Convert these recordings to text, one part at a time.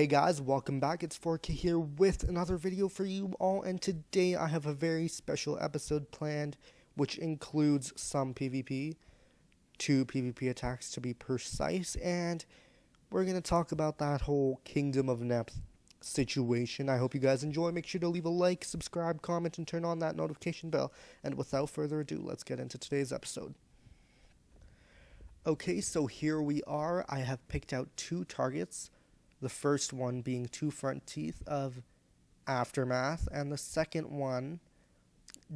Hey guys, welcome back. It's 4K here with another video for you all, and today I have a very special episode planned, which includes some PvP, 2 PvP attacks to be precise, and we're going to talk about that whole Kingdom of Neph situation. I hope you guys enjoy. Make sure to leave a like, subscribe, comment, and turn on that notification bell. And without further ado, let's get into today's episode. Okay, so here we are. I have picked out 2 targets. The first one being 2 front teeth of Aftermath, and the second one,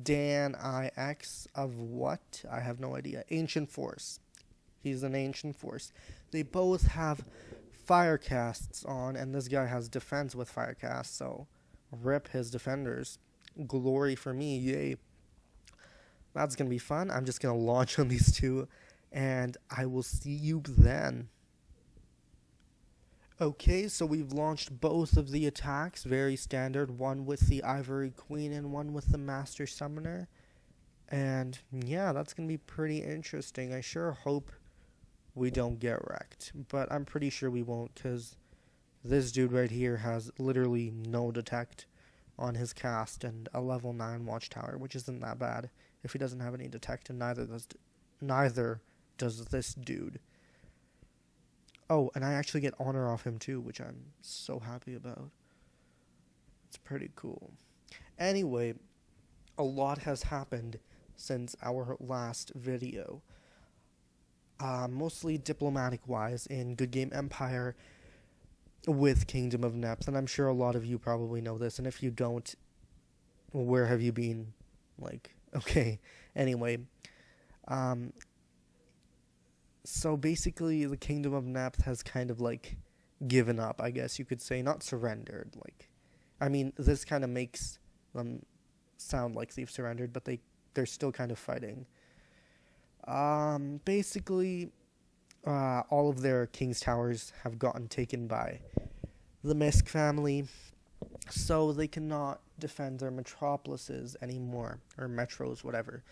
Dan IX of what? I have no idea. Ancient Force. He's an Ancient Force. They both have fire casts on, and this guy has defense with fire casts, so rip his defenders. Glory for me, yay. That's going to be fun. I'm just going to launch on these 2, and I will see you then. Okay, so we've launched both of the attacks, very standard, one with the Ivory Queen and one with the Master Summoner. And yeah, that's going to be pretty interesting. I sure hope we don't get wrecked, but I'm pretty sure we won't, because this dude right here has literally no detect on his cast and a level 9 watchtower, which isn't that bad if he doesn't have any detect, and neither does this dude. Oh, and I actually get honor off him too, which I'm so happy about. It's pretty cool. Anyway, a lot has happened since our last video. Mostly diplomatic-wise in Goodgame Empire with Kingdom of Neph, and I'm sure a lot of you probably know this, and if you don't, where have you been? Okay. Anyway, so basically, the Kingdom of Neph has kind of given up, I guess you could say. Not surrendered. This kind of makes them sound like they've surrendered, but they're still kind of fighting. Basically, all of their King's Towers have gotten taken by the Misk family, so they cannot defend their metropolises anymore, or metros, whatever.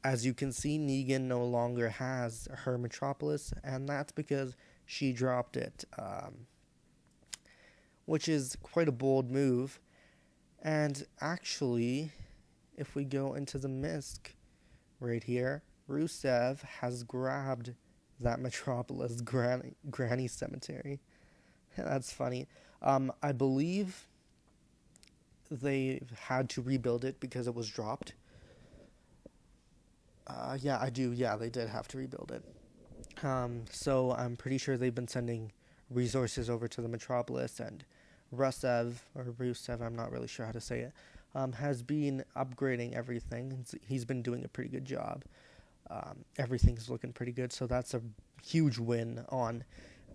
As you can see, Negan no longer has her metropolis, and that's because she dropped it, which is quite a bold move. And actually, if we go into the Misk right here, Rusev has grabbed that metropolis, Granny Cemetery. That's funny. I believe they had to rebuild it because it was dropped. Yeah, I do. Yeah, they did have to rebuild it. So I'm pretty sure they've been sending resources over to the metropolis, and Rusev, I'm not really sure how to say it, has been upgrading everything. He's been doing a pretty good job. Everything's looking pretty good, so that's a huge win on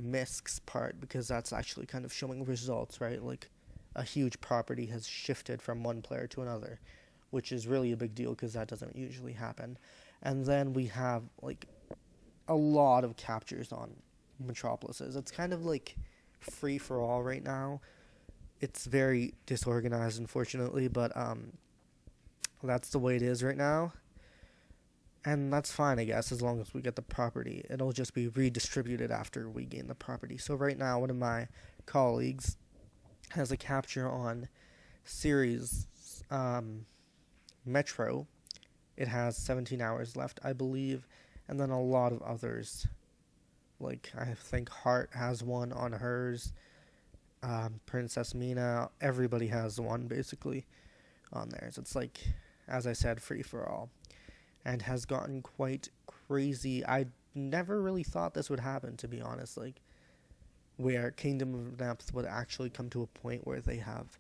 Misk's part, because that's actually kind of showing results, right? A huge property has shifted from one player to another, which is really a big deal because that doesn't usually happen. And then we have a lot of captures on metropolises. It's kind of free for all right now. It's very disorganized, unfortunately, but that's the way it is right now. And that's fine, I guess, as long as we get the property. It'll just be redistributed after we gain the property. So right now, one of my colleagues has a capture on Ceres Metro. It has 17 hours left, I believe, and then a lot of others. I think Heart has one on hers, Princess Mina, everybody has one, basically, on theirs. It's as I said, free for all, and has gotten quite crazy. I never really thought this would happen, to be honest, where Kingdom of Neph would actually come to a point where they have,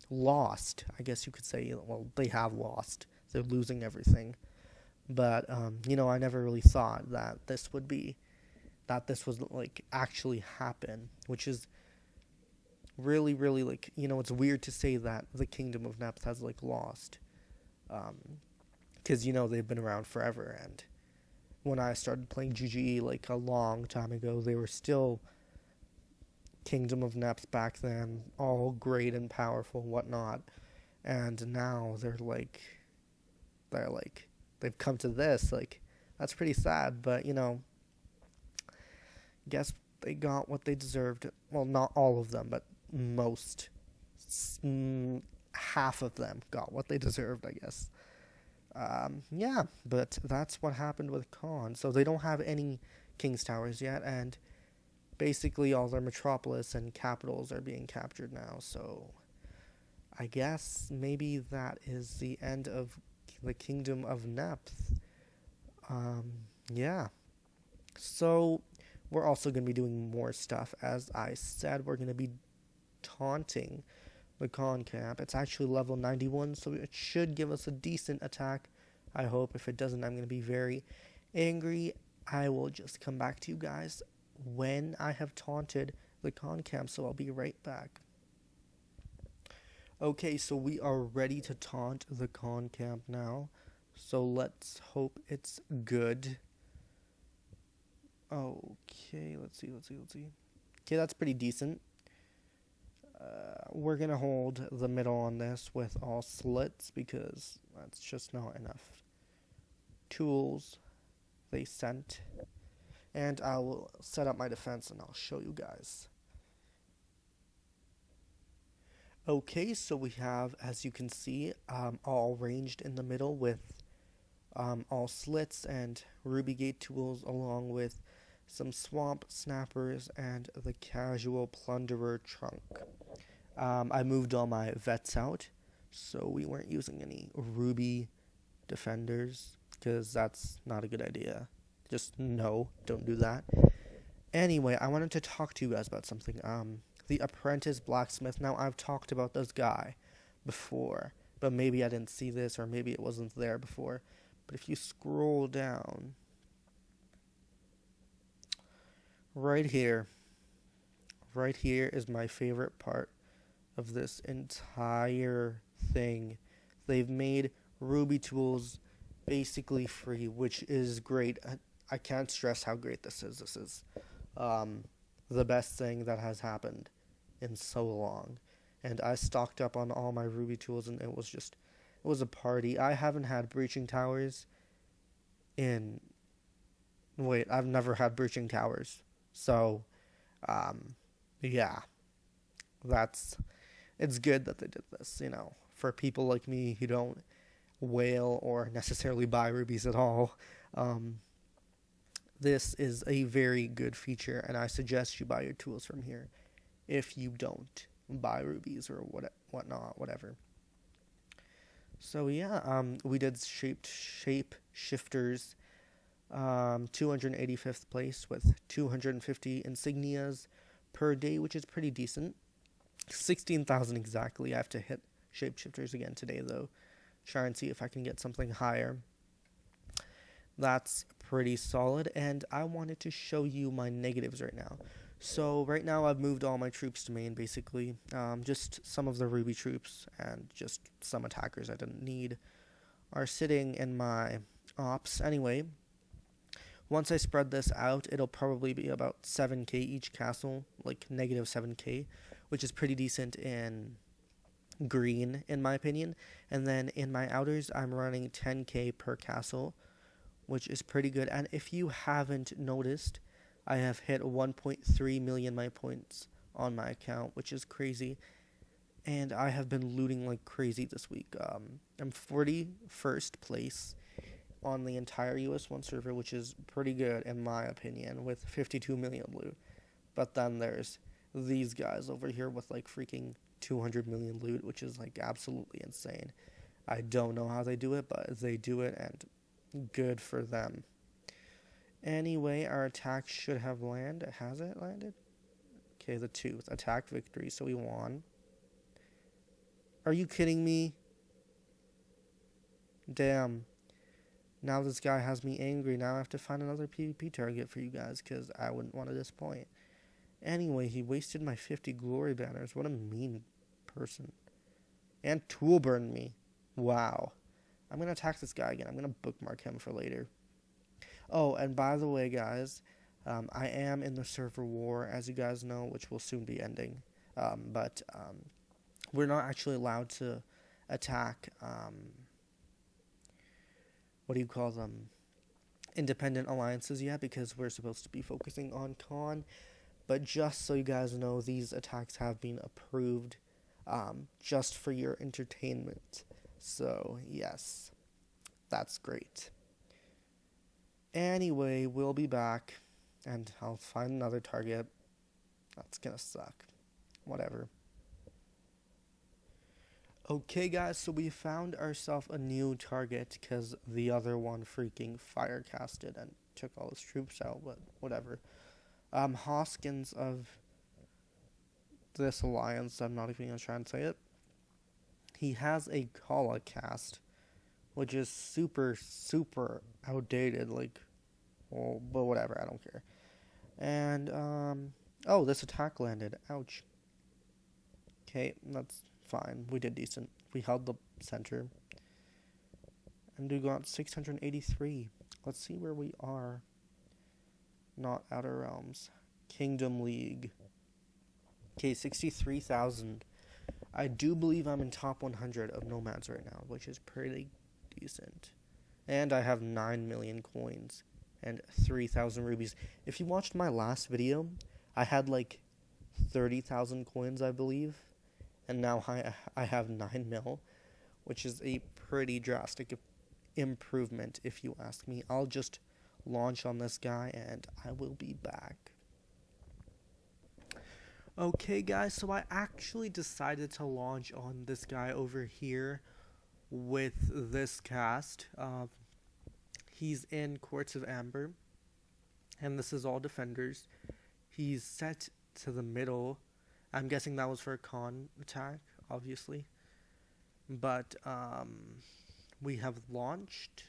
lost, I guess you could say. Well, they have lost. They're losing everything. But, I never really thought that this would actually happen, which is really, really, it's weird to say that the Kingdom of Neph has, lost. Because, they've been around forever, and when I started playing GGE, a long time ago, they were still Kingdom of Neph back then, all great and powerful, whatnot, and now they've come to this. That's pretty sad, but guess They got what they deserved. Well, not all of them, but most. Half of them got what they deserved, I guess. Yeah, but that's what happened with Khan. So they don't have any King's Towers yet, and basically all their metropolis and capitals are being captured now. So I guess maybe that is the end of the Kingdom of Neph. Yeah. So we're also going to be doing more stuff. As I said, we're going to be taunting the Khan camp. It's actually level 91, so it should give us a decent attack. I hope. If it doesn't, I'm going to be very angry. I will just come back to you guys when I have taunted the Khan camp, so I'll be right back. Okay, so we are ready to taunt the Khan camp now. So let's hope it's good. Okay, let's see. Okay, that's pretty decent. We're going to hold the middle on this with all slits because that's just not enough tools they sent. And I will set up my defense and I'll show you guys. Okay, so we have, as you can see, all ranged in the middle with all slits and ruby gate tools along with some swamp snappers and the casual plunderer trunk. I moved all my vets out, so we weren't using any ruby defenders, because that's not a good idea. Just no, don't do that. Anyway, I wanted to talk to you guys about something. The apprentice blacksmith. Now, I've talked about this guy before, but maybe I didn't see this, or maybe it wasn't there before. But if you scroll down, right here is my favorite part of this entire thing. They've made ruby tools basically free, which is great. I can't stress how great this is. This is the best thing that has happened in so long. And I stocked up on all my ruby tools, and it was a party. I haven't had breaching towers I've never had breaching towers. So, yeah, it's good that they did this, for people like me who don't whale or necessarily buy rubies at all. This is a very good feature, and I suggest you buy your tools from here if you don't buy rubies or whatnot, whatever. So yeah, we did shape shifters, 285th place with 250 insignias per day, which is pretty decent. 16,000 exactly. I have to hit shapeshifters again today, though. Try and see if I can get something higher. That's pretty solid, and I wanted to show you my negatives right now. So right now I've moved all my troops to main, basically. Just some of the ruby troops and just some attackers I didn't need are sitting in my ops. Anyway, once I spread this out, it'll probably be about 7k each castle, like negative 7k, which is pretty decent in green, in my opinion. And then in my outers, I'm running 10k per castle, which is pretty good. And if you haven't noticed, I have hit 1.3 million my points on my account, which is crazy. And I have been looting like crazy this week. I'm 41st place on the entire US1 server, which is pretty good in my opinion, with 52 million loot. But then there's these guys over here with like freaking 200 million loot, which is like absolutely insane. I don't know how they do it, but they do it, and good for them. Anyway, our attack should have landed. Has it landed? Okay, the tooth. Attack victory, so we won. Are you kidding me? Damn. Now this guy has me angry. Now I have to find another PvP target for you guys, because I wouldn't want to disappoint. Anyway, he wasted my 50 glory banners. What a mean person. And tool burned me. Wow. I'm going to attack this guy again. I'm going to bookmark him for later. Oh, and by the way, guys, I am in the server war, as you guys know, which will soon be ending. But we're not actually allowed to attack, what do you call them, independent alliances yet, because we're supposed to be focusing on Khan. But just so you guys know, these attacks have been approved just for your entertainment. So, yes, that's great. Anyway, we'll be back, and I'll find another target. That's gonna suck. Whatever. Okay, guys, so we found ourselves a new target because the other one freaking fire casted and took all his troops out, but whatever. Hoskins of this alliance, I'm not even gonna try and say it. He has a Kala cast, which is super, super outdated, like, well, but whatever, I don't care. And, oh, this attack landed, ouch. Okay, that's fine, we did decent. We held the center. And we got 683. Let's see where we are. Not Outer Realms. Kingdom League. Okay, 63,000. I do believe I'm in top 100 of Nomads right now, which is pretty decent. And I have 9 million coins and 3,000 rubies. If you watched my last video, I had like 30,000 coins, I believe. And now I have 9 mil, which is a pretty drastic improvement, if you ask me. I'll just launch on this guy, and I will be back. Okay, guys, so I actually decided to launch on this guy over here with this cast. He's in Courts of Amber, and this is all defenders. He's set to the middle. I'm guessing that was for a con attack, obviously. But we have launched.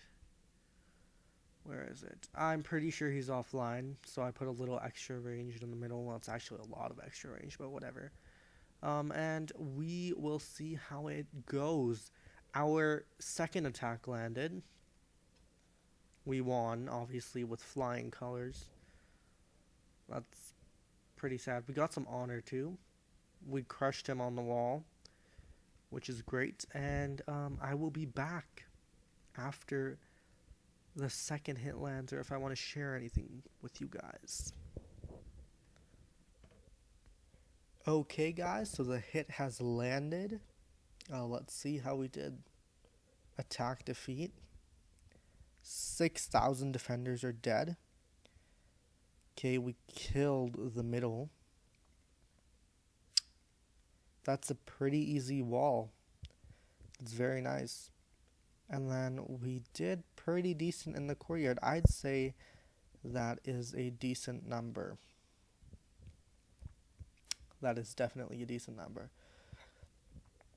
Where is it? I'm pretty sure he's offline, so I put a little extra range in the middle. Well, it's actually a lot of extra range, but whatever. And we will see how it goes. Our second attack landed. We won, obviously, with flying colors. That's pretty sad. We got some honor, too. We crushed him on the wall, which is great. And I will be back after the second hit lands, or if I want to share anything with you guys. Okay, guys, so the hit has landed. Let's see how we did. Attack defeat. 6,000 defenders are dead. Okay, we killed the middle. That's a pretty easy wall. It's very nice. And then we did pretty decent in the courtyard. I'd say that is a decent number. That is definitely a decent number.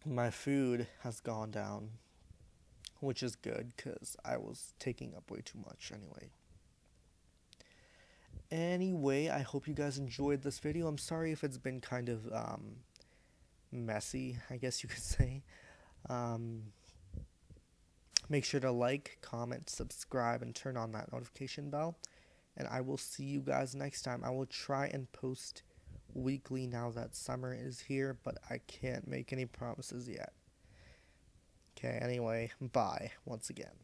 My food has gone down, which is good because I was taking up way too much anyway. Anyway, I hope you guys enjoyed this video. I'm sorry if it's been kind of messy, I guess you could say. Make sure to like, comment, subscribe, and turn on that notification bell. And I will see you guys next time. I will try and post weekly now that summer is here, but I can't make any promises yet. Okay, anyway, bye once again.